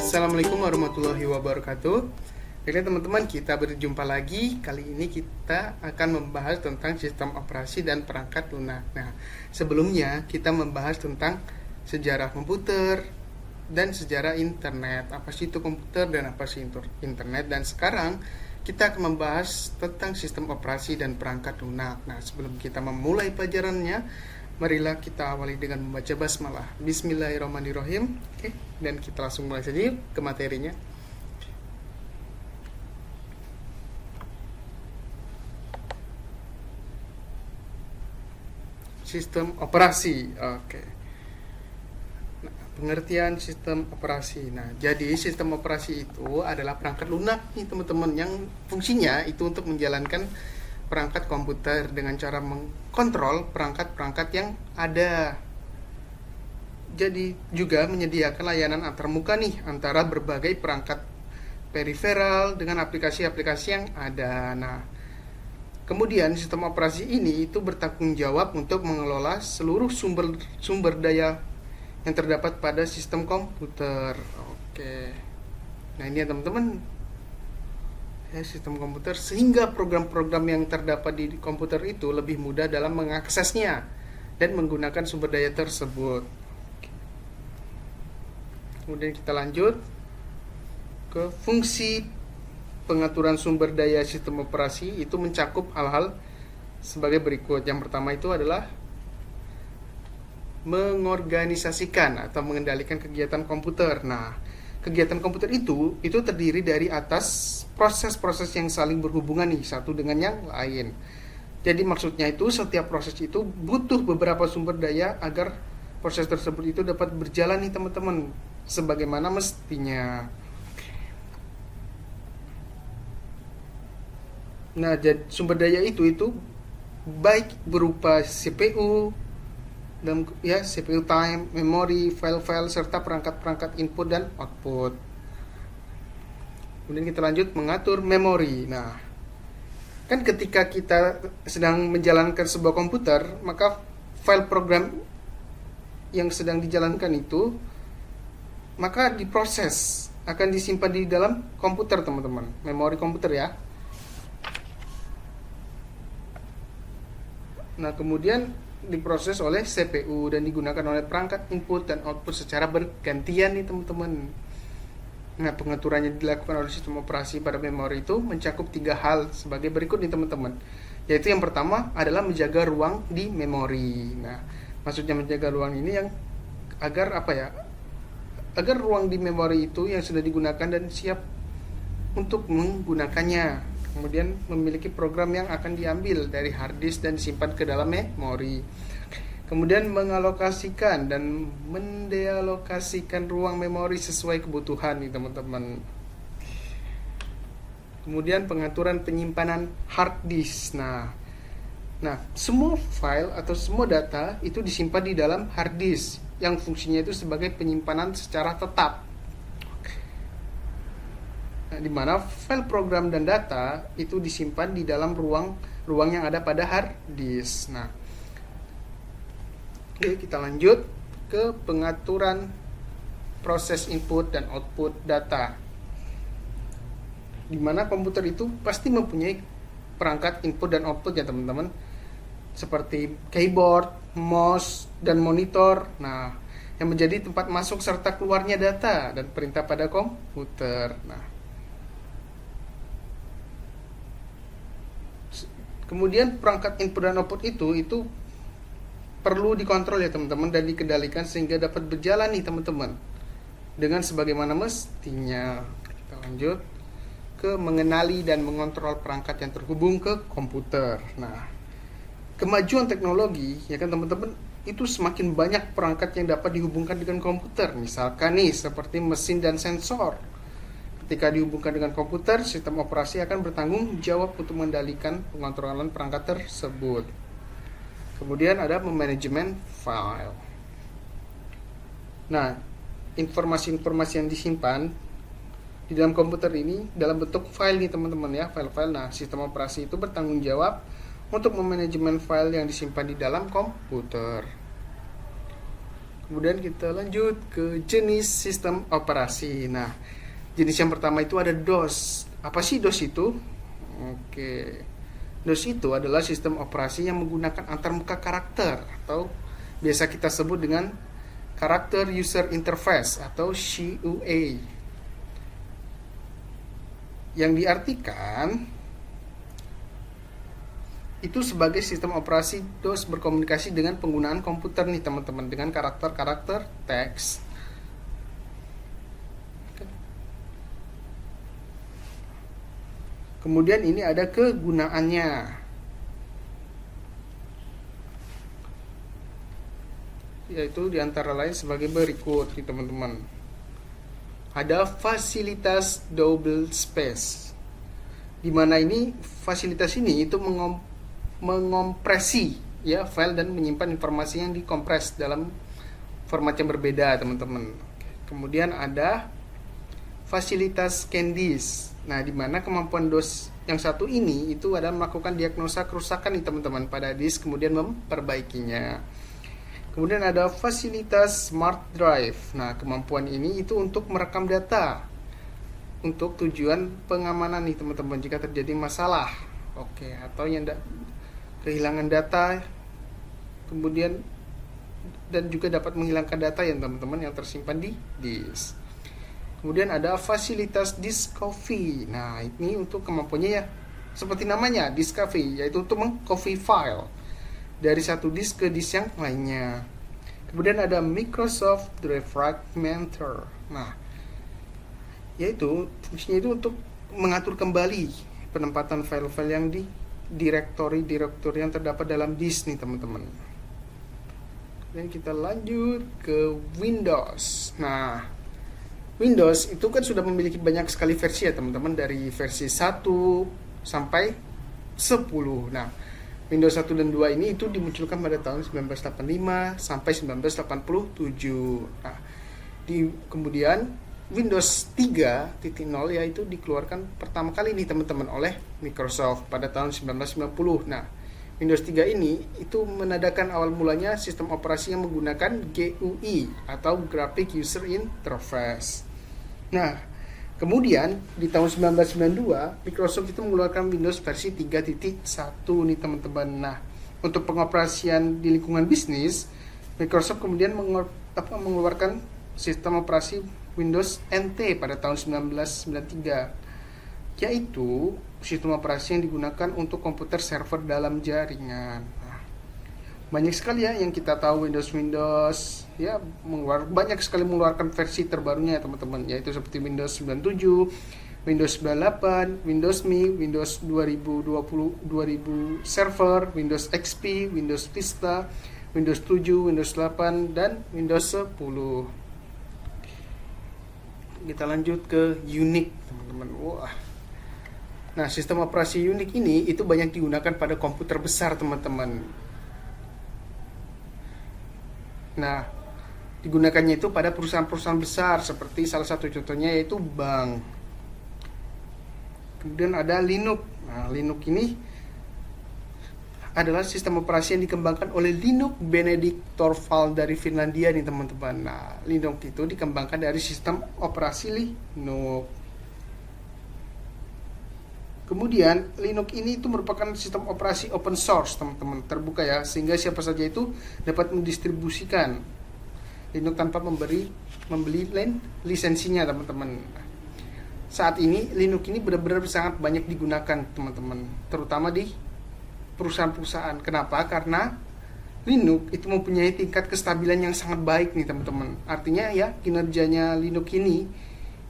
Assalamualaikum warahmatullahi wabarakatuh. Oke teman-teman, kita berjumpa lagi. Kali ini kita akan membahas tentang sistem operasi dan perangkat lunak. Nah, sebelumnya kita membahas tentang sejarah komputer dan sejarah internet. Apa sih itu komputer dan apa sih internet? Dan sekarang kita akan membahas tentang sistem operasi dan perangkat lunak. Nah, sebelum kita memulai pelajarannya, marilah kita awali dengan membaca basmalah. Bismillahirrahmanirrahim. Oke, dan kita langsung mulai saja yuk ke materinya. Sistem operasi. Oke. Nah, pengertian sistem operasi. Nah, jadi sistem operasi itu adalah perangkat lunak nih teman-teman, yang fungsinya itu untuk menjalankan perangkat komputer dengan cara mengkontrol perangkat-perangkat yang ada. Jadi juga menyediakan layanan antarmuka nih antara berbagai perangkat periferal dengan aplikasi-aplikasi yang ada. Nah, kemudian sistem operasi ini itu bertanggung jawab untuk mengelola seluruh sumber daya yang terdapat pada sistem komputer. Oke. Nah, ini ya teman-teman, sistem komputer, sehingga program-program yang terdapat di komputer itu lebih mudah dalam mengaksesnya dan menggunakan sumber daya tersebut. Kemudian kita lanjut ke fungsi pengaturan sumber daya sistem operasi. Itu mencakup hal-hal sebagai berikut. Yang pertama itu adalah mengorganisasikan atau mengendalikan kegiatan komputer. Nah, kegiatan komputer itu terdiri dari atas proses-proses yang saling berhubungan nih satu dengan yang lain. Jadi maksudnya itu setiap proses itu butuh beberapa sumber daya agar proses tersebut itu dapat berjalan nih teman-teman sebagaimana mestinya. Nah, sumber daya itu baik berupa CPU dan CPU time, memori, file-file serta perangkat-perangkat input dan output. Kemudian kita lanjut mengatur memori. Nah, kan ketika kita sedang menjalankan sebuah komputer, maka file program yang sedang dijalankan itu maka diproses, akan disimpan di dalam komputer teman-teman, memori komputer ya. Nah, kemudian diproses oleh CPU dan digunakan oleh perangkat input dan output secara bergantian nih teman-teman. Nah, pengaturannya dilakukan oleh sistem operasi pada memori itu mencakup 3 hal sebagai berikut nih teman-teman. Yaitu yang pertama adalah menjaga ruang di memori. Nah, maksudnya menjaga ruang ini yang agar agar ruang di memori itu yang sudah digunakan dan siap untuk menggunakannya. Kemudian memiliki program yang akan diambil dari hard disk dan disimpan ke dalam memori. Kemudian mengalokasikan dan mendealokasikan ruang memori sesuai kebutuhan nih teman-teman. Kemudian pengaturan penyimpanan hard disk. Nah, semua file atau semua data itu disimpan di dalam hard disk yang fungsinya itu sebagai penyimpanan secara tetap. Nah, di mana file program dan data itu disimpan di dalam ruang yang ada pada hard disk. Nah, oke, kita lanjut ke pengaturan proses input dan output data. Di mana komputer itu pasti mempunyai perangkat input dan output ya teman-teman, seperti keyboard, mouse, dan monitor. Nah, yang menjadi tempat masuk serta keluarnya data dan perintah pada komputer. Nah, kemudian perangkat input dan output itu perlu dikontrol ya teman-teman dan dikendalikan sehingga dapat berjalan nih teman-teman dengan sebagaimana mestinya. Kita lanjut ke mengenali dan mengontrol perangkat yang terhubung ke komputer. Nah, kemajuan teknologi ya kan teman-teman, itu semakin banyak perangkat yang dapat dihubungkan dengan komputer. Misalkan nih seperti mesin dan sensor. Ketika dihubungkan dengan komputer, sistem operasi akan bertanggung jawab untuk mengendalikan pengontrolan perangkat tersebut. Kemudian ada manajemen file. Nah, informasi-informasi yang disimpan di dalam komputer ini dalam bentuk file nih teman-teman ya, file-file. Nah, sistem operasi itu bertanggung jawab untuk memanajemen file yang disimpan di dalam komputer. Kemudian kita lanjut ke jenis sistem operasi. Nah, jenis yang pertama itu ada DOS. Apa sih DOS itu? Oke. DOS itu adalah sistem operasi yang menggunakan antarmuka karakter atau biasa kita sebut dengan Character User Interface atau CUA. Yang diartikan itu sebagai sistem operasi DOS berkomunikasi dengan penggunaan komputer nih teman-teman, dengan karakter-karakter teks. Kemudian ini ada kegunaannya. Yaitu diantara lain sebagai berikut nih teman-teman. Ada fasilitas double space. Di mana ini fasilitas ini itu mengompresi ya file dan menyimpan informasi yang dikompres dalam format yang berbeda teman-teman. Kemudian ada fasilitas ScanDisk. Nah, di mana kemampuan DOS yang satu ini itu adalah melakukan diagnosa kerusakan nih teman-teman pada disk kemudian memperbaikinya. Kemudian ada fasilitas Smart Drive. Nah, kemampuan ini itu untuk merekam data untuk tujuan pengamanan nih teman-teman jika terjadi masalah. Oke, atau yang kehilangan data, kemudian dan juga dapat menghilangkan data yang teman-teman yang tersimpan di disk. Kemudian ada fasilitas disk copy. Nah, ini untuk kemampuannya ya seperti namanya, disk copy, yaitu untuk meng-copy file dari satu disk ke disk yang lainnya. Kemudian ada Microsoft Defragmenter. Nah, yaitu fungsinya itu untuk mengatur kembali penempatan file-file yang di direktori yang terdapat dalam disk nih teman-teman. Dan kita lanjut ke Windows. Nah, Windows itu kan sudah memiliki banyak sekali versi ya teman-teman, dari versi 1 sampai 10. Nah, Windows 1 dan 2 ini itu dimunculkan pada tahun 1985 sampai 1987. Nah, kemudian Windows 3.0 yaitu dikeluarkan pertama kali nih teman-teman oleh Microsoft pada tahun 1990. Nah, Windows 3 ini itu menandakan awal mulanya sistem operasi yang menggunakan GUI atau Graphic User Interface. Nah, kemudian di tahun 1992 Microsoft itu mengeluarkan Windows versi 3.1 nih teman-teman. Nah, untuk pengoperasian di lingkungan bisnis, Microsoft kemudian mengeluarkan sistem operasi Windows NT pada tahun 1993, yaitu sistem operasi yang digunakan untuk komputer server dalam jaringan. Nah, banyak sekali ya yang kita tahu Windows ya banyak sekali mengeluarkan versi terbarunya ya teman-teman, yaitu seperti Windows 97, Windows 98, Windows Me, Windows 2020 Server, Windows XP, Windows Vista, Windows 7, Windows 8, dan Windows 10. Kita lanjut ke Unix teman-teman. Wah. Nah, sistem operasi Unix ini itu banyak digunakan pada komputer besar teman-teman. Nah, digunakannya itu pada perusahaan-perusahaan besar seperti salah satu contohnya yaitu bank. Kemudian ada Linux. Nah, Linux ini adalah sistem operasi yang dikembangkan oleh Linus Benedict Torvald dari Finlandia nih teman-teman. Nah, Linux itu dikembangkan dari sistem operasi Linux. Kemudian Linux ini itu merupakan sistem operasi open source teman-teman, terbuka ya, sehingga siapa saja itu dapat mendistribusikan Linux tanpa membeli lisensinya teman-teman. Saat ini Linux ini benar-benar sangat banyak digunakan teman-teman, terutama di perusahaan-perusahaan. Kenapa? Karena Linux itu mempunyai tingkat kestabilan yang sangat baik nih teman-teman. Artinya ya kinerjanya Linux ini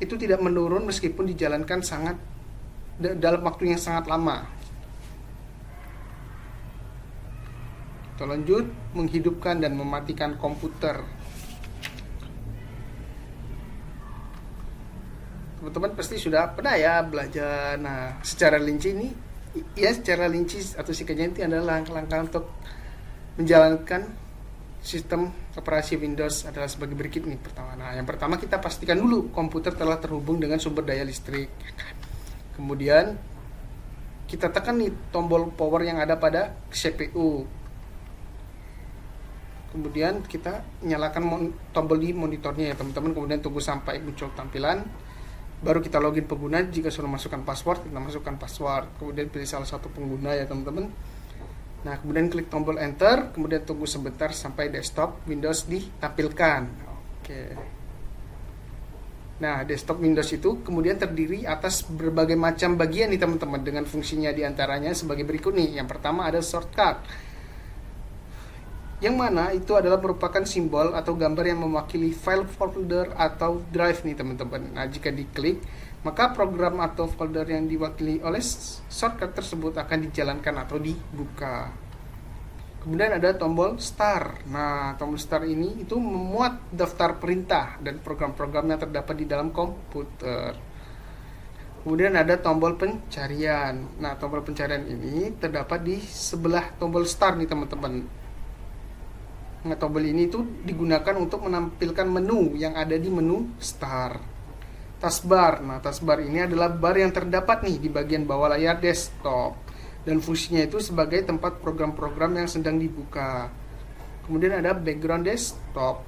itu tidak menurun meskipun dijalankan dalam waktu yang sangat lama. Kita lanjut, menghidupkan dan mematikan komputer. Teman-teman pasti sudah pernah ya belajar. Nah, secara rinci atau singkatnya itu adalah langkah-langkah untuk menjalankan sistem operasi Windows adalah sebagai berikut nih. Yang pertama kita pastikan dulu komputer telah terhubung dengan sumber daya listrik. Kemudian kita tekan nih tombol power yang ada pada CPU. kemudian kita nyalakan tombol di monitornya ya teman-teman, kemudian tunggu sampai muncul tampilan, baru kita login pengguna. Jika sudah masukkan password, kita masukkan password, kemudian pilih salah satu pengguna ya teman-teman. Nah, kemudian klik tombol enter, kemudian tunggu sebentar sampai desktop Windows ditampilkan. Oke. Nah, desktop Windows itu kemudian terdiri atas berbagai macam bagian nih teman-teman, dengan fungsinya diantaranya sebagai berikut nih. Yang pertama ada shortcut, yang mana itu adalah merupakan simbol atau gambar yang mewakili file, folder, atau drive nih teman-teman. Nah, jika diklik, maka program atau folder yang diwakili oleh shortcut tersebut akan dijalankan atau dibuka. Kemudian ada tombol start. Nah, tombol start ini itu memuat daftar perintah dan program-program yang terdapat di dalam komputer. Kemudian ada tombol pencarian. Nah, tombol pencarian ini terdapat di sebelah tombol start nih teman-teman. Nah, tombol ini itu digunakan untuk menampilkan menu yang ada di menu start. Taskbar. Nah, taskbar ini adalah bar yang terdapat nih di bagian bawah layar desktop, dan fungsinya itu sebagai tempat program-program yang sedang dibuka. Kemudian ada background desktop,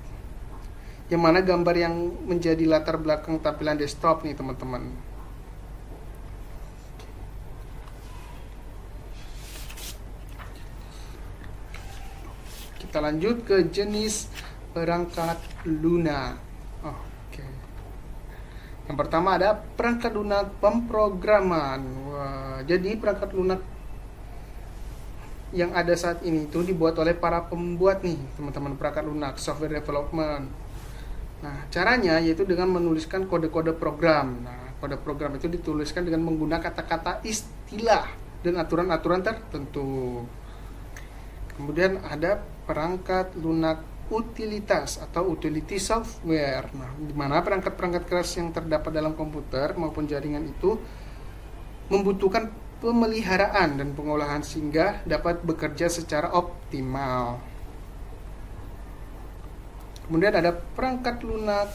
yang mana gambar yang menjadi latar belakang tampilan desktop nih teman-teman. Kita lanjut ke jenis perangkat lunak. Oke. Yang pertama ada perangkat lunak pemrograman. Wah, jadi perangkat lunak yang ada saat ini itu dibuat oleh para pembuat nih teman-teman, perangkat lunak, software development. Nah, caranya yaitu dengan menuliskan kode-kode program. Nah, kode program itu dituliskan dengan menggunakan kata-kata, istilah, dan aturan-aturan tertentu. Kemudian ada perangkat lunak utilitas atau utility software. Nah, di mana perangkat-perangkat keras yang terdapat dalam komputer maupun jaringan itu membutuhkan pemeliharaan dan pengolahan sehingga dapat bekerja secara optimal. Kemudian ada perangkat lunak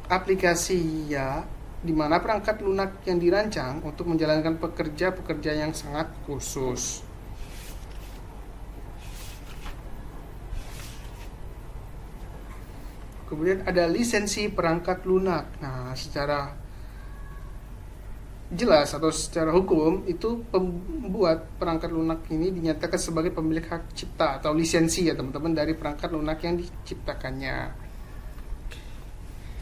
aplikasi ya, di mana perangkat lunak yang dirancang untuk menjalankan pekerja-pekerja yang sangat khusus. Kemudian ada lisensi perangkat lunak. Nah, secara jelas atau secara hukum itu pembuat perangkat lunak ini dinyatakan sebagai pemilik hak cipta atau lisensi ya teman-teman dari perangkat lunak yang diciptakannya.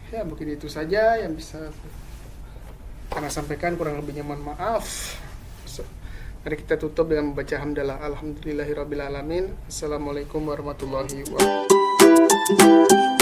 Ya, mungkin itu saja yang bisa karena sampaikan, kurang lebihnya mohon maaf. Mari kita tutup dengan membaca hamdalah. Alhamdulillahirabbil alamin. Assalamualaikum warahmatullahi wabarakatuh.